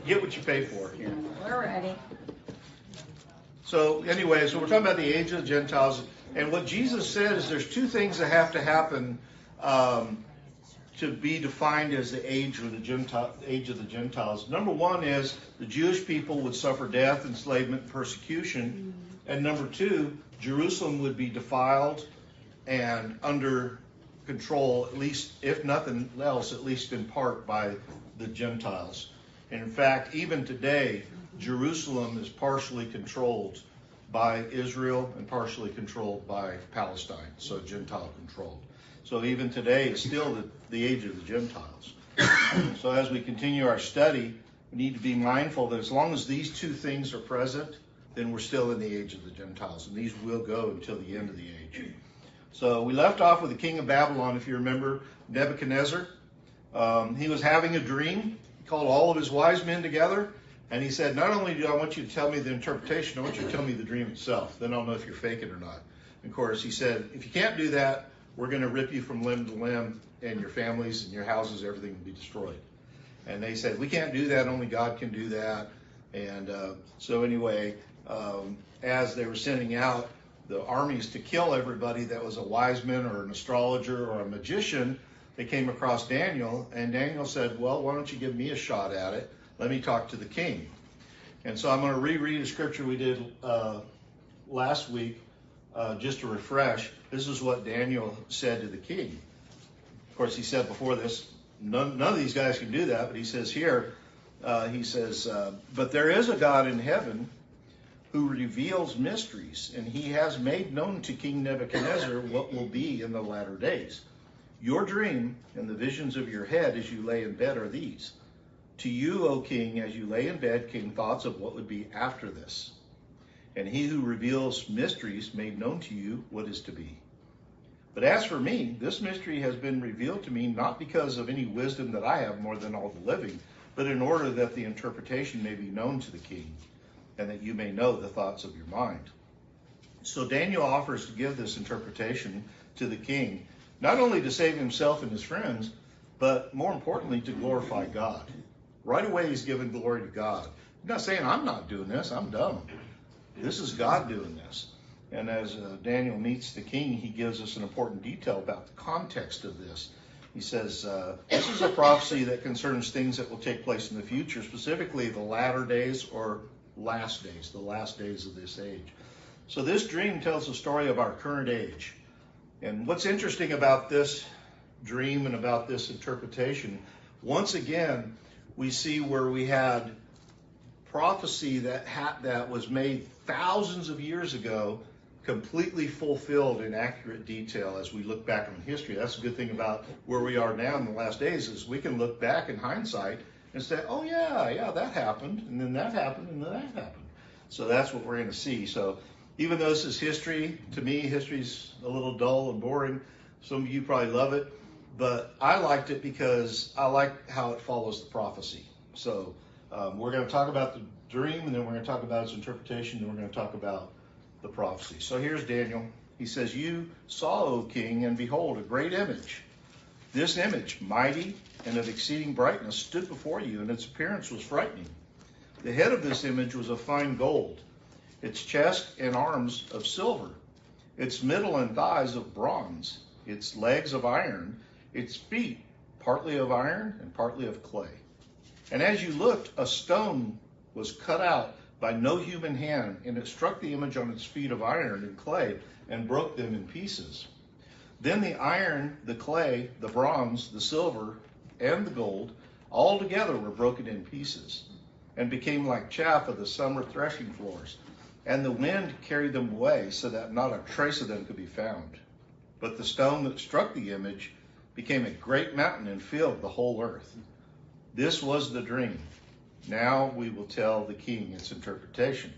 Get what you pay for here. We're ready. So anyway, so we're talking about the age of the Gentiles. And what Jesus said is there's two things that have to happen to be defined as the age of the Gentiles. Number one is the Jewish people would suffer death, enslavement, and persecution. And number two, Jerusalem would be defiled and under control, at least, if nothing else, at least in part by the Gentiles. And in fact, even today, Jerusalem is partially controlled by Israel and partially controlled by Palestine, so Gentile controlled. So even today, it's still the age of the Gentiles. So as we continue our study, we need to be mindful that as long as these two things are present, then we're still in the age of the Gentiles, and these will go until the end of the age. So we left off with the king of Babylon, if you remember, Nebuchadnezzar. He was having a dream. He called all of his wise men together, and he said, not only do I want you to tell me the interpretation, I want you to tell me the dream itself. Then I'll know if you're faking or not. And of course, he said, if you can't do that, we're going to rip you from limb to limb, and your families and your houses, everything will be destroyed. And they said, we can't do that, only God can do that. And so anyway, as they were sending out the armies to kill everybody that was a wise man or an astrologer or a magician, they came across Daniel, and Daniel said, well, why don't you give me a shot at it? Let me talk to the king. And so I'm going to reread a scripture we did last week, just to refresh. This is what Daniel said to the king. Of course, he said before this, none of these guys can do that, but he says here, but there is a God in heaven who reveals mysteries, and he has made known to King Nebuchadnezzar what will be in the latter days. Your dream and the visions of your head as you lay in bed are these. To you, O king, as you lay in bed came thoughts of what would be after this. And he who reveals mysteries made known to you what is to be. But as for me, this mystery has been revealed to me not because of any wisdom that I have more than all the living, but in order that the interpretation may be known to the king, and that you may know the thoughts of your mind. So Daniel offers to give this interpretation to the king, not only to save himself and his friends, but more importantly, to glorify God. Right away, he's giving glory to God. He's not saying, I'm not doing this, I'm dumb. This is God doing this. And as Daniel meets the king, he gives us an important detail about the context of this. He says, this is a prophecy that concerns things that will take place in the future, specifically the latter days or last days, the last days of this age. So this dream tells the story of our current age. And what's interesting about this dream and about this interpretation, once again, we see where we had prophecy that was made thousands of years ago, completely fulfilled in accurate detail as we look back on history. That's a good thing about where we are now in the last days, is we can look back in hindsight and say, oh yeah, that happened, and then that happened, and then that happened. So that's what we're going to see. So even though this is history, to me, history's a little dull and boring. Some of you probably love it, but I liked it because I like how it follows the prophecy. So we're going to talk about the dream, and then we're going to talk about its interpretation, and then we're going to talk about the prophecy. So here's Daniel. He says, you saw, O king, and behold, a great image. This image, mighty and of exceeding brightness, stood before you, and its appearance was frightening. The head of this image was of fine gold, its chest and arms of silver, its middle and thighs of bronze, its legs of iron, its feet partly of iron and partly of clay. And as you looked, a stone was cut out by no human hand, and it struck the image on its feet of iron and clay and broke them in pieces. Then the iron, the clay, the bronze, the silver, and the gold all together were broken in pieces and became like chaff of the summer threshing floors. And the wind carried them away so that not a trace of them could be found. But the stone that struck the image became a great mountain and filled the whole earth. This was the dream. Now we will tell the king its interpretation.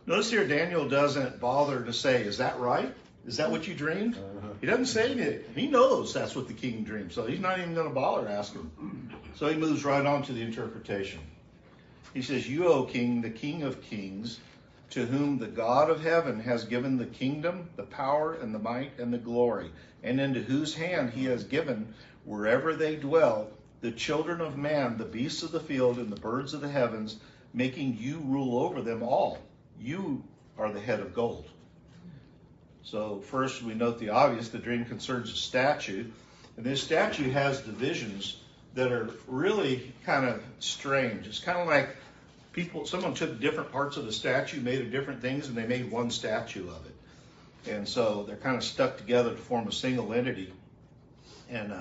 Notice here Daniel doesn't bother to say, is that right? Is that what you dreamed? He doesn't say anything. He knows that's what the king dreamed, so he's not even going to bother to ask him. So he moves right on to the interpretation. He says, you, O king, the king of kings, to whom the God of heaven has given the kingdom, the power, and the might, and the glory, and into whose hand he has given, wherever they dwell, the children of man, the beasts of the field, and the birds of the heavens, making you rule over them all. You are the head of gold. So first we note the obvious. The dream concerns a statue. And this statue has divisions that are really kind of strange. It's kind of like someone took different parts of the statue, made of different things, and they made one statue of it. And so they're kind of stuck together to form a single entity. And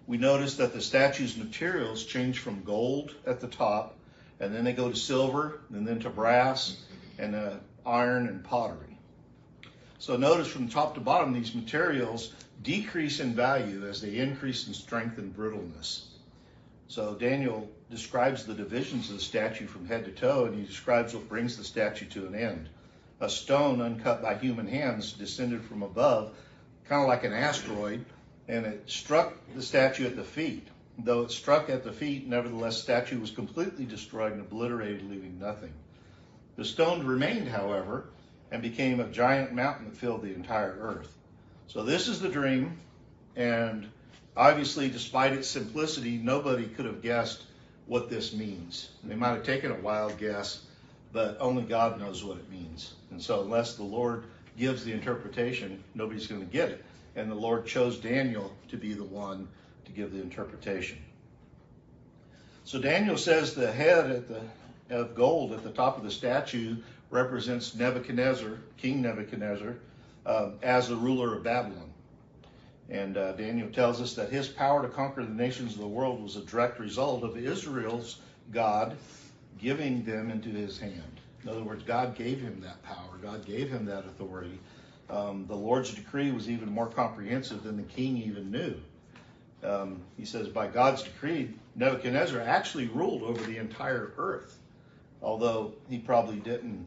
we notice that the statue's materials change from gold at the top, and then they go to silver, and then to brass, and iron and pottery. So notice from top to bottom, these materials decrease in value as they increase in strength and brittleness. So Daniel describes the divisions of the statue from head to toe, and he describes what brings the statue to an end. A stone uncut by human hands descended from above, kind of like an asteroid, and it struck the statue at the feet. Though it struck at the feet, nevertheless, the statue was completely destroyed and obliterated, leaving nothing. The stone remained, however, and became a giant mountain that filled the entire earth. So this is the dream, and obviously, despite its simplicity, nobody could have guessed what this means. They might have taken a wild guess, but only God knows what it means. And so unless the Lord gives the interpretation, nobody's going to get it. And the Lord chose Daniel to be the one to give the interpretation. So Daniel says the head of gold at the top of the statue represents Nebuchadnezzar, King Nebuchadnezzar, as the ruler of Babylon. And Daniel tells us that his power to conquer the nations of the world was a direct result of Israel's God giving them into his hand. In other words, God gave him that power. God gave him that authority. The Lord's decree was even more comprehensive than the king even knew. He says, by God's decree, Nebuchadnezzar actually ruled over the entire earth, although he probably didn't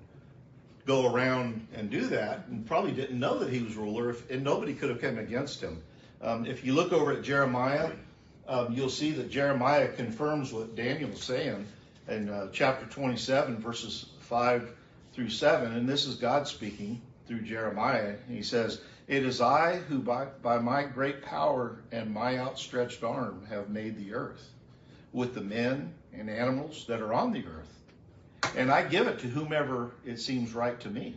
go around and do that, and probably didn't know that he was ruler, and nobody could have come against him. If you look over at Jeremiah, you'll see that Jeremiah confirms what Daniel's saying in chapter 27, verses 5 through 7, and this is God speaking through Jeremiah. He says, "It is I who by my great power and my outstretched arm have made the earth, with the men and animals that are on the earth. And I give it to whomever it seems right to me.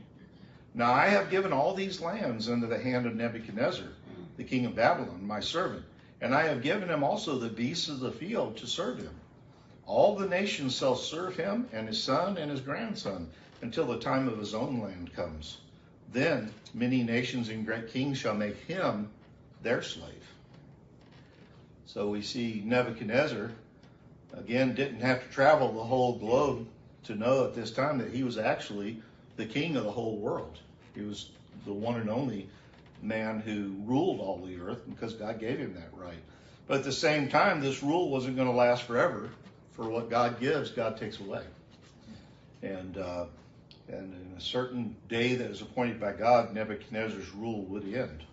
Now I have given all these lands into the hand of Nebuchadnezzar, the king of Babylon, my servant, and I have given him also the beasts of the field to serve him. All the nations shall serve him, and his son and his grandson, until the time of his own land comes. Then many nations and great kings shall make him their slave." So we see Nebuchadnezzar, again, didn't have to travel the whole globe to know at this time that he was actually the king of the whole world. He was the one and only man who ruled all the earth because God gave him that right. But at the same time, this rule wasn't going to last forever. For what God gives, God takes away. And in a certain day that is appointed by God, Nebuchadnezzar's rule would end.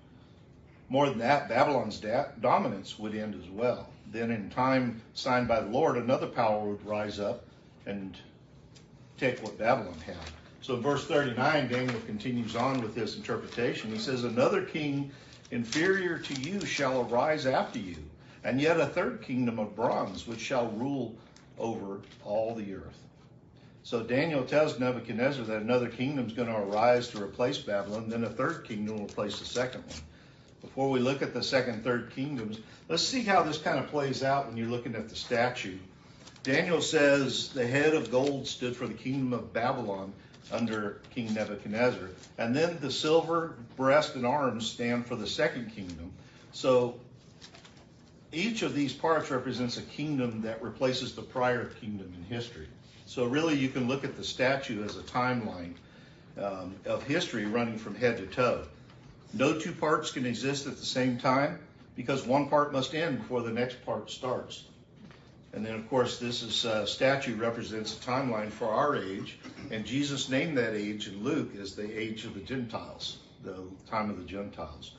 More than that, Babylon's dominance would end as well. Then in time signed by the Lord, another power would rise up and take what Babylon had. So in verse 39, Daniel continues on with his interpretation. He says, "Another king inferior to you shall arise after you, and yet a third kingdom of bronze, which shall rule over all the earth." So Daniel tells Nebuchadnezzar that another kingdom is going to arise to replace Babylon, then a third kingdom will replace the second one. Before we look at the second, third kingdoms, let's see how this kind of plays out when you're looking at the statue. Daniel says the head of gold stood for the kingdom of Babylon under King Nebuchadnezzar. And then the silver, breast, and arms stand for the second kingdom. So each of these parts represents a kingdom that replaces the prior kingdom in history. So really you can look at the statue as a timeline of history running from head to toe. No two parts can exist at the same time because one part must end before the next part starts. And then, of course, this statue represents a timeline for our age, and Jesus named that age in Luke as the age of the Gentiles, the time of the Gentiles.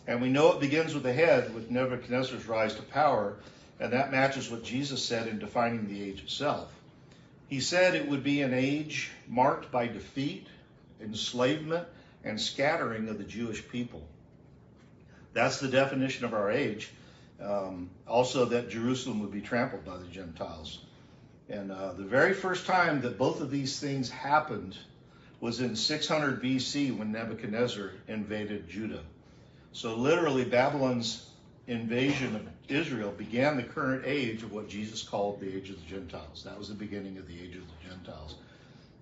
And we know it begins with the head, with Nebuchadnezzar's rise to power, and that matches what Jesus said in defining the age itself. He said it would be an age marked by defeat, enslavement, and scattering of the Jewish people. That's the definition of our age. Also that Jerusalem would be trampled by the Gentiles. And the very first time that both of these things happened was in 600 BC when Nebuchadnezzar invaded Judah. So literally Babylon's invasion of Israel began the current age of what Jesus called the age of the Gentiles. That was the beginning of the age of the Gentiles.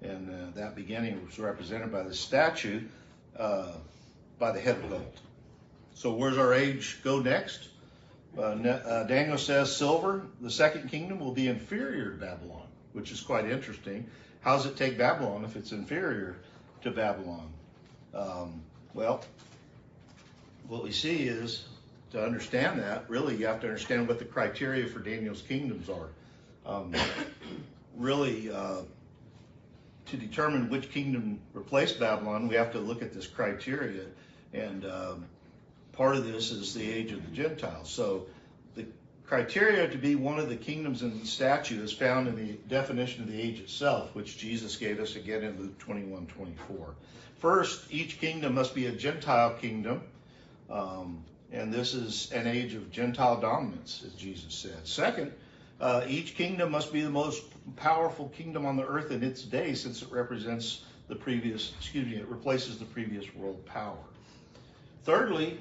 And that beginning was represented by the statue by the head of gold. So where's our age go next? Daniel says silver, the second kingdom, will be inferior to Babylon, which is quite interesting. How does it take Babylon if it's inferior to Babylon? Well, what we see is, to understand that, really you have to understand what the criteria for Daniel's kingdoms are. Really, to determine which kingdom replaced Babylon, we have to look at this criteria. And part of this is the age of the Gentiles. So the criteria to be one of the kingdoms in the statute is found in the definition of the age itself, which Jesus gave us again in Luke 21:24. First, each kingdom must be a Gentile kingdom. And this is an age of Gentile dominance, as Jesus said. Second, each kingdom must be the most powerful kingdom on the earth in its day, since it represents it replaces the previous world power. Thirdly,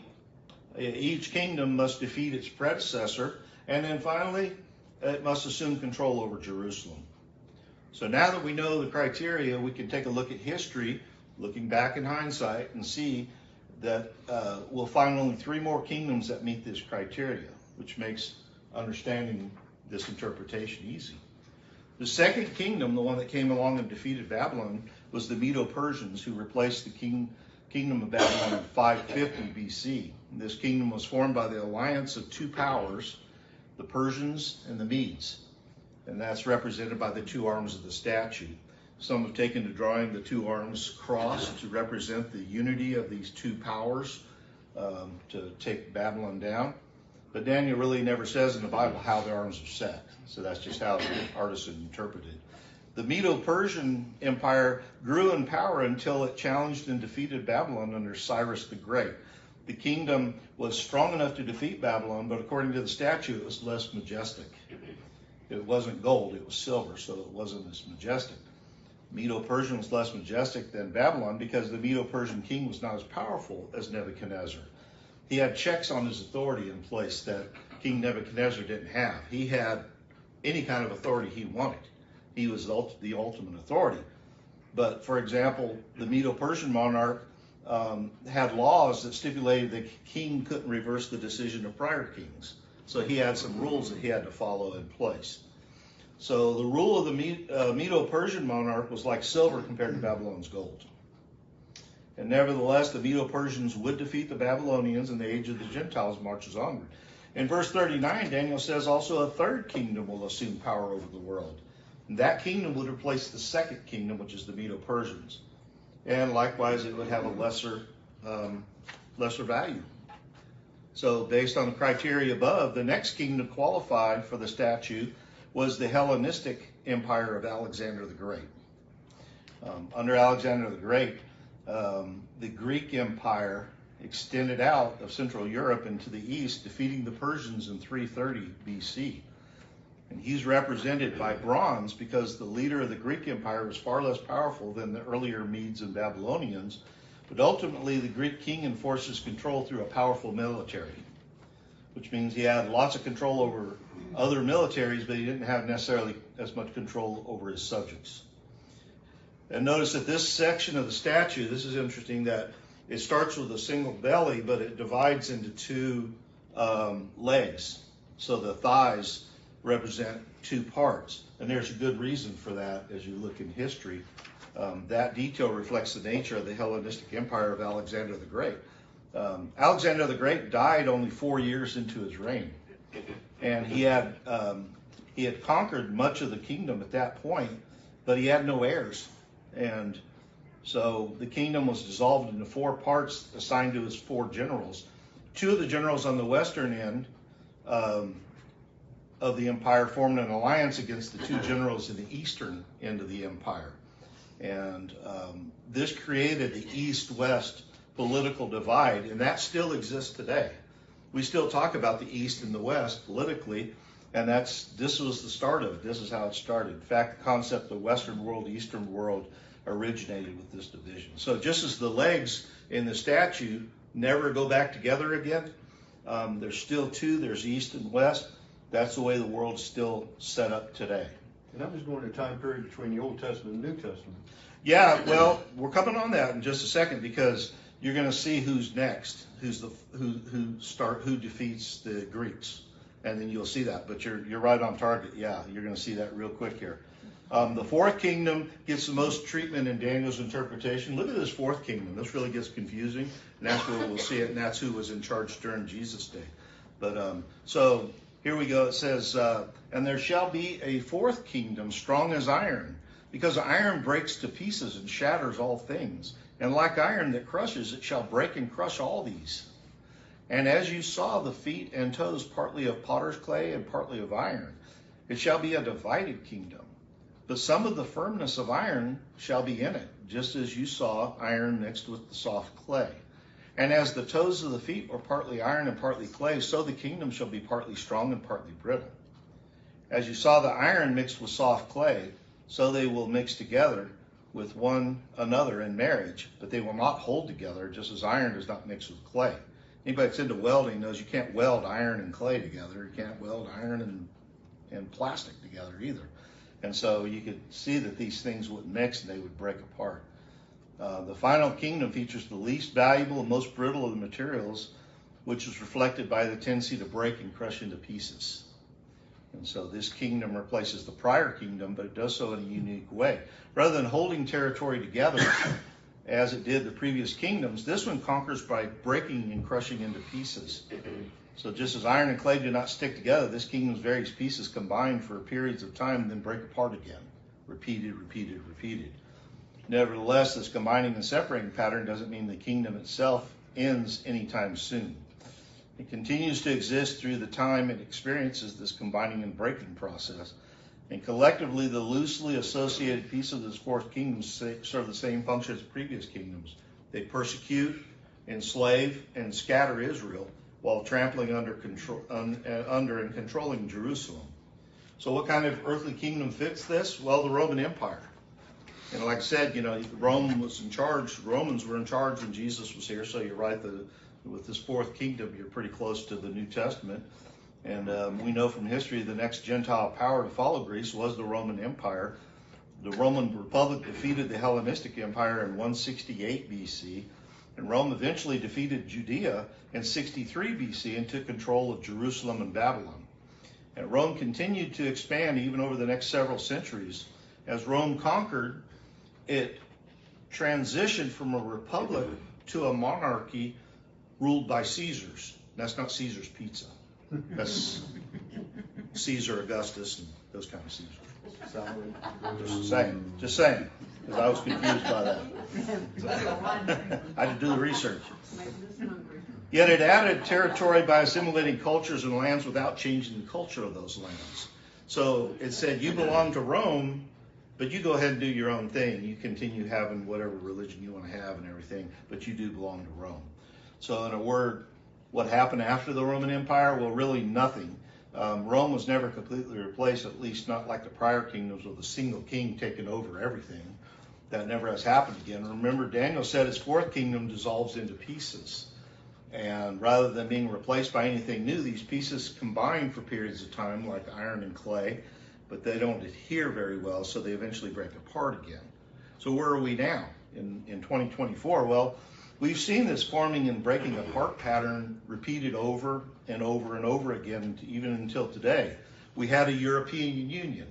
each kingdom must defeat its predecessor. And then finally, it must assume control over Jerusalem. So now that we know the criteria, we can take a look at history, looking back in hindsight, and see that we'll find only 3 more kingdoms that meet this criteria, which makes understanding this interpretation easy. The second kingdom, the one that came along and defeated Babylon, was the Medo-Persians, who replaced the kingdom of Babylon in 550 BC. This kingdom was formed by the alliance of 2 powers, the Persians and the Medes. And that's represented by the 2 arms of the statue. Some have taken to drawing the 2 arms crossed to represent the unity of these 2 powers to take Babylon down. But Daniel really never says in the Bible how the arms are set. So that's just how the artists interpreted it. The Medo-Persian Empire grew in power until it challenged and defeated Babylon under Cyrus the Great. The kingdom was strong enough to defeat Babylon, but according to the statute, it was less majestic. It wasn't gold, it was silver, so it wasn't as majestic. Medo-Persian was less majestic than Babylon because the Medo-Persian king was not as powerful as Nebuchadnezzar. He had checks on his authority in place that King Nebuchadnezzar didn't have. He had any kind of authority he wanted. He was the ultimate authority. But, for example, the Medo-Persian monarch had laws that stipulated the king couldn't reverse the decision of prior kings. So he had some rules that he had to follow in place. So the rule of the Medo-Persian monarch was like silver compared to Babylon's gold. And nevertheless, the Medo-Persians would defeat the Babylonians, and the age of the Gentiles marches onward. In verse 39, Daniel says also a third kingdom will assume power over the world. And that kingdom would replace the second kingdom, which is the Medo-Persians. And likewise, it would have a lesser value. So based on the criteria above, the next kingdom qualified for the statute was the Hellenistic Empire of Alexander the Great. Under Alexander the Great, the Greek Empire extended out of Central Europe into the east, defeating the Persians in 330 BC. And he's represented by bronze because the leader of the Greek Empire was far less powerful than the earlier Medes and Babylonians. But ultimately, the Greek king enforces control through a powerful military, which means he had lots of control over other militaries, but he didn't have necessarily as much control over his subjects. And notice that this section of the statue, this is interesting, that it starts with a single belly, but it divides into 2 legs. So the thighs represent 2 parts. And there's a good reason for that as you look in history. That detail reflects the nature of the Hellenistic Empire of Alexander the Great. Alexander the Great died only 4 years into his reign. And he had conquered much of the kingdom at that point, but he had no heirs. And so the kingdom was dissolved into 4 parts assigned to his 4 generals. 2 of the generals on the western end of the empire formed an alliance against the 2 generals in the eastern end of the empire. And this created the east-west political divide, and that still exists today. we still talk about the East and the West politically, and this was the start of it. This is how it started. In fact, the concept of Western world, Eastern world originated with this division. So just as the legs in the statue never go back together again, there's still two. There's East and West. That's the way the world's still set up today. And I'm just going to a time period between the Old Testament and the New Testament. Yeah, well, we're coming on that in just a second, because you're going to see who's next, who defeats the Greeks, and then you'll see that. But you're right on target. Yeah, you're going to see that real quick here. The fourth kingdom gets the most treatment in Daniel's interpretation. Look at this fourth kingdom. This really gets confusing, and that's where we'll see it, and that's who was in charge during Jesus' day. But so here we go. It says, and there shall be a fourth kingdom, strong as iron, because iron breaks to pieces and shatters all things. And like iron that crushes, it shall break and crush all these. And as you saw the feet and toes partly of potter's clay and partly of iron, it shall be a divided kingdom. But some of the firmness of iron shall be in it, just as you saw iron mixed with the soft clay. And as the toes of the feet were partly iron and partly clay, so the kingdom shall be partly strong and partly brittle. As you saw the iron mixed with soft clay, so they will mix together with one another in marriage, but they will not hold together, just as iron does not mix with clay. Anybody that's into welding knows you can't weld iron and clay together. You can't weld iron and plastic together either. And so you could see that these things would mix and they would break apart. The final kingdom features the least valuable and most brittle of the materials, which is reflected by the tendency to break and crush into pieces. And so this kingdom replaces the prior kingdom, but it does so in a unique way. Rather than holding territory together as it did the previous kingdoms, this one conquers by breaking and crushing into pieces. So just as iron and clay do not stick together, this kingdom's various pieces combine for periods of time and then break apart again. Repeated, repeated, repeated. Nevertheless, this combining and separating pattern doesn't mean the kingdom itself ends anytime soon. It continues to exist through the time it experiences this combining and breaking process. And collectively, the loosely associated pieces of this fourth kingdom serve the same function as previous kingdoms. They persecute, enslave, and scatter Israel while trampling under and controlling Jerusalem. So what kind of earthly kingdom fits this? Well, the Roman Empire. And like I said, Rome was in charge. Romans were in charge when Jesus was here. So you're right, with this fourth kingdom, you're pretty close to the New Testament. And we know from history the next Gentile power to follow Greece was the Roman Empire. The Roman Republic defeated the Hellenistic Empire in 168 BC. And Rome eventually defeated Judea in 63 BC and took control of Jerusalem and Babylon. And Rome continued to expand even over the next several centuries. As Rome conquered, it transitioned from a republic to a monarchy ruled by Caesars. That's not Caesar's Pizza. That's Caesar Augustus and those kind of Caesars. Just saying, because I was confused by that. I had to do the research. Yet it added territory by assimilating cultures and lands without changing the culture of those lands. So it said, you belong to Rome, but you go ahead and do your own thing. You continue having whatever religion you want to have and everything, but you do belong to Rome. So in a word, what happened after the Roman Empire? Well, really nothing. Rome was never completely replaced, at least not like the prior kingdoms with a single king taking over everything. That never has happened again. Remember, Daniel said his fourth kingdom dissolves into pieces. And rather than being replaced by anything new, these pieces combine for periods of time like iron and clay, but they don't adhere very well, so they eventually break apart again. So where are we now in 2024? Well, we've seen this forming and breaking apart pattern repeated over and over and over again, even until today. We had a European Union.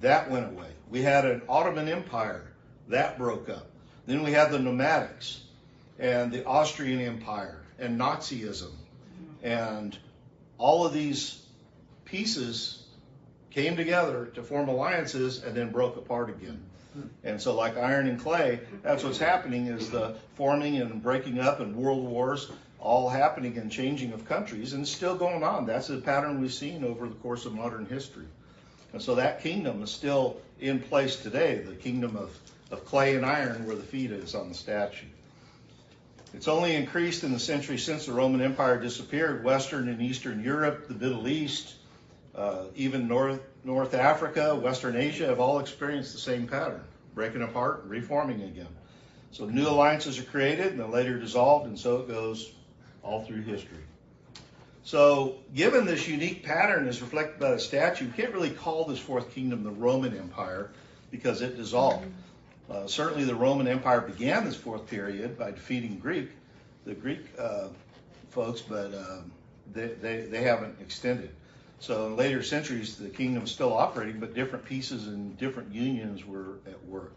That went away. We had an Ottoman Empire. That broke up. Then we had the Nomadics and the Austrian Empire and Nazism. And all of these pieces came together to form alliances and then broke apart again. And so like iron and clay, that's what's happening, is the forming and breaking up and world wars all happening and changing of countries, and still going on. That's a pattern we've seen over the course of modern history. And so that kingdom is still in place today, the kingdom of clay and iron where the feet is on the statue. It's only increased in the century since the Roman Empire disappeared. Western and Eastern Europe, the Middle East, even North Africa, Western Asia have all experienced the same pattern, breaking apart and reforming again. So new alliances are created and then later dissolved, and so it goes all through history. So given this unique pattern as reflected by the statue, we can't really call this fourth kingdom the Roman Empire because it dissolved. Certainly the Roman Empire began this fourth period by defeating the Greek folks, but they haven't extended. So in later centuries, the kingdom's still operating, but different pieces and different unions were at work.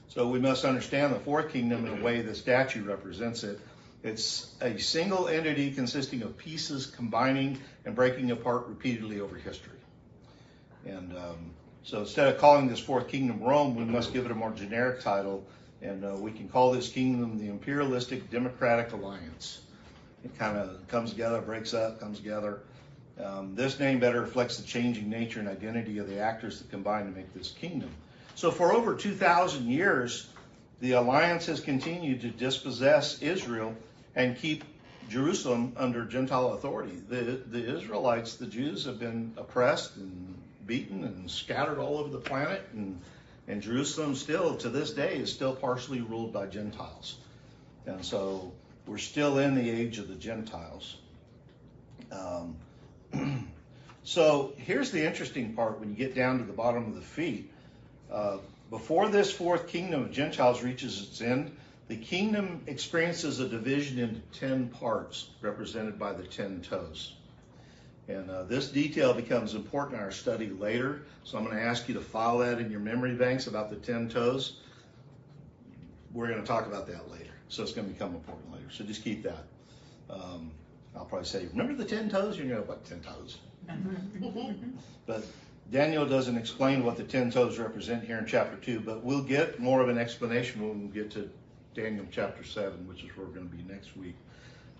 So we must understand the fourth kingdom in a way the statue represents it. It's a single entity consisting of pieces combining and breaking apart repeatedly over history. And so instead of calling this fourth kingdom Rome, we must give it a more generic title, and we can call this kingdom the Imperialistic Democratic Alliance. It kind of comes together, breaks up, comes together. This name better reflects the changing nature and identity of the actors that combine to make this kingdom. So for over 2,000 years, the alliance has continued to dispossess Israel and keep Jerusalem under Gentile authority. The Israelites, the Jews, have been oppressed and beaten and scattered all over the planet, and Jerusalem still, to this day, is still partially ruled by Gentiles. And so we're still in the age of the Gentiles. So here's the interesting part when you get down to the bottom of the feet. Before this fourth kingdom of Gentiles reaches its end, the kingdom experiences a division into 10 parts, represented by the 10 toes. And this detail becomes important in our study later, so I'm going to ask you to file that in your memory banks about the 10 toes. We're going to talk about that later, so it's going to become important later. So just keep that. I'll probably say, remember the 10 toes? You're going to go, what 10 toes? But Daniel doesn't explain what the 10 toes represent here in chapter 2, but we'll get more of an explanation when we get to Daniel chapter 7, which is where we're going to be next week.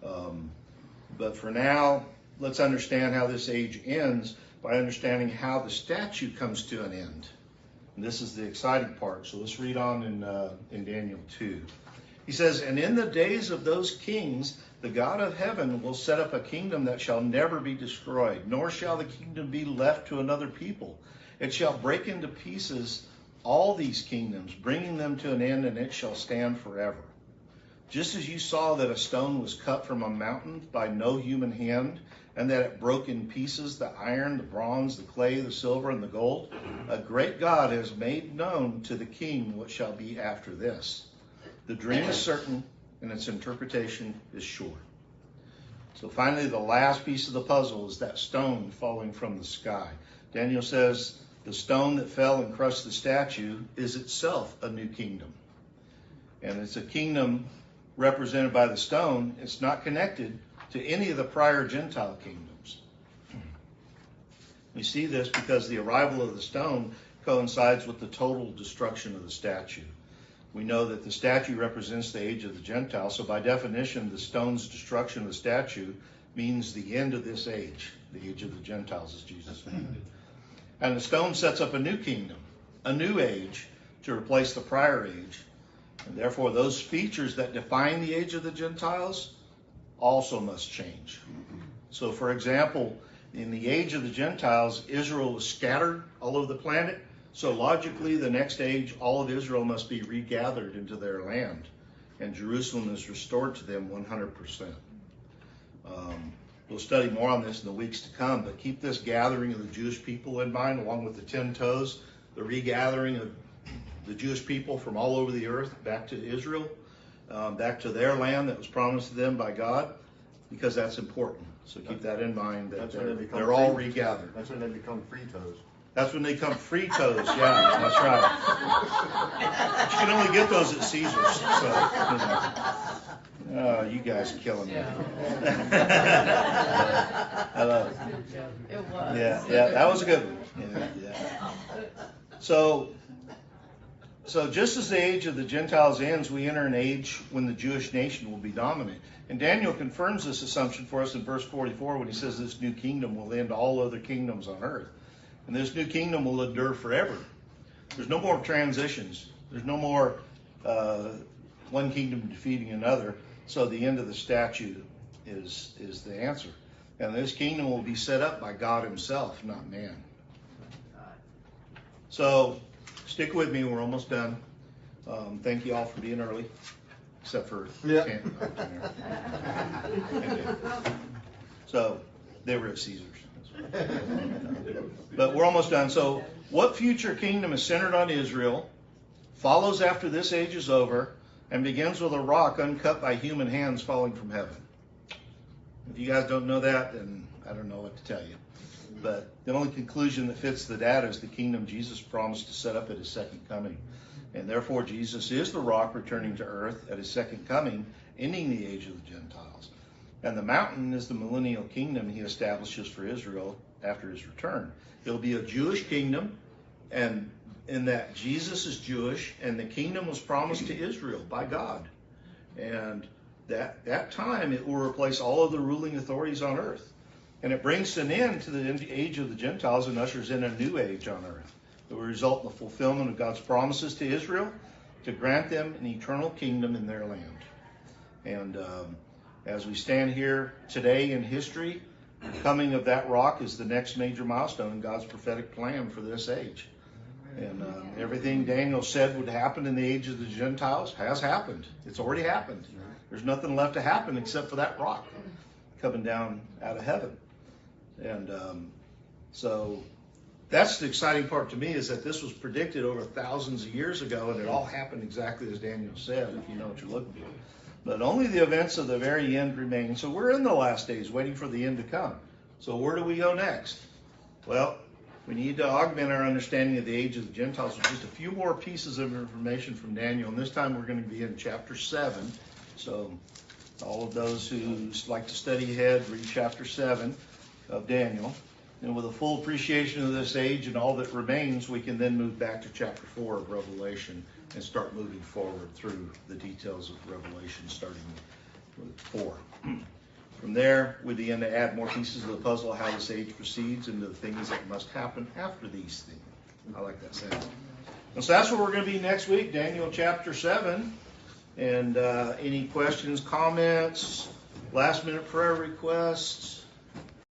But for now, let's understand how this age ends by understanding how the statue comes to an end. And this is the exciting part. So let's read on in Daniel 2. He says, "And in the days of those kings, the God of heaven will set up a kingdom that shall never be destroyed, nor shall the kingdom be left to another people. It shall break into pieces all these kingdoms, bringing them to an end, and it shall stand forever. Just as you saw that a stone was cut from a mountain by no human hand, and that it broke in pieces the iron, the bronze, the clay, the silver, and the gold, a great God has made known to the king what shall be after this. The dream is certain, and its interpretation is sure." So finally, the last piece of the puzzle is that stone falling from the sky. Daniel says the stone that fell and crushed the statue is itself a new kingdom. And it's a kingdom represented by the stone. It's not connected to any of the prior Gentile kingdoms. We see this because the arrival of the stone coincides with the total destruction of the statue. We know that the statue represents the age of the Gentiles, so by definition, the stone's destruction of the statue means the end of this age, the age of the Gentiles, as Jesus named it. And the stone sets up a new kingdom, a new age, to replace the prior age. And therefore, those features that define the age of the Gentiles also must change. So, for example, in the age of the Gentiles, Israel was scattered all over the planet. So logically, the next age, all of Israel must be regathered into their land, and Jerusalem is restored to them 100%. We'll study more on this in the weeks to come, but keep this gathering of the Jewish people in mind, along with the 10 toes, the regathering of the Jewish people from all over the earth back to Israel, back to their land that was promised to them by God, because that's important. So keep that in mind, that they're all regathered. That's when they become free toes. That's when they come free toes, yeah, that's right. But you can only get those at Caesar's, so, oh, you guys are killing me. I love it. It was. Yeah, that was a good one. Yeah. So just as the age of the Gentiles ends, we enter an age when the Jewish nation will be dominant. And Daniel confirms this assumption for us in verse 44 when he says this new kingdom will end all other kingdoms on earth. And this new kingdom will endure forever. There's no more transitions. There's no more one kingdom defeating another. So the end of the statute is the answer. And this kingdom will be set up by God himself, not man. So stick with me. We're almost done. Thank you all for being early, except for So they were at Caesar's. But we're almost done. So what future kingdom is centered on Israel, follows after this age is over, and begins with a rock uncut by human hands falling from heaven? If you guys don't know that, then I don't know what to tell you. But the only conclusion that fits the data is the kingdom Jesus promised to set up at his second coming. And therefore Jesus is the rock returning to earth at his second coming, ending the age of the Gentiles. And the mountain is the millennial kingdom he establishes for Israel after his return. It'll be a Jewish kingdom, and in that Jesus is Jewish, and the kingdom was promised to Israel by God. And that time it will replace all of the ruling authorities on earth. And it brings an end to the age of the Gentiles and ushers in a new age on earth. It will result in the fulfillment of God's promises to Israel to grant them an eternal kingdom in their land. And as we stand here today in history, the coming of that rock is the next major milestone in God's prophetic plan for this age. And everything Daniel said would happen in the age of the Gentiles has happened. It's already happened. There's nothing left to happen except for that rock coming down out of heaven. And so that's the exciting part to me, is that this was predicted over thousands of years ago, and it all happened exactly as Daniel said, if you know what you're looking for. But only the events of the very end remain. So we're in the last days, waiting for the end to come. So where do we go next? Well, we need to augment our understanding of the age of the Gentiles with just a few more pieces of information from Daniel. And this time we're going to be in chapter 7. So all of those who like to study ahead, read chapter 7 of Daniel. And with a full appreciation of this age and all that remains, we can then move back to chapter 4 of Revelation and start moving forward through the details of Revelation, starting with 4. From there, we begin to add more pieces of the puzzle, how this age proceeds, into the things that must happen after these things. I like that saying. And so that's where we're going to be next week, Daniel chapter 7. And any questions, comments, last-minute prayer requests?